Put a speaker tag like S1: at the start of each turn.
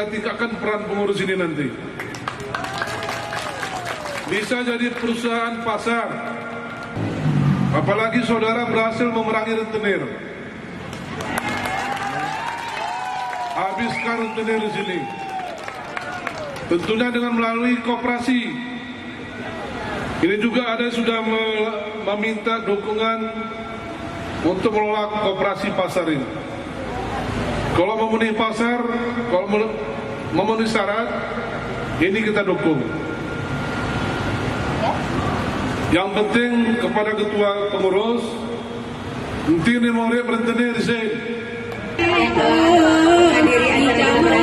S1: kita tingkatkan peran pengurus ini nanti. Bisa jadi perusahaan pasar. Apalagi saudara berhasil memerangi rentenir. Habiskan rentenir di sini. Tentunya dengan melalui koperasi. Ini juga ada yang sudah meminta dukungan untuk menolak koperasi pasar ini. Kalau memenuhi pasar, kalau memenuhi syarat, ini kita dukung. Yang penting kepada ketua pengurus, nanti ini mau rentenir di sini.
S2: Hadiri acara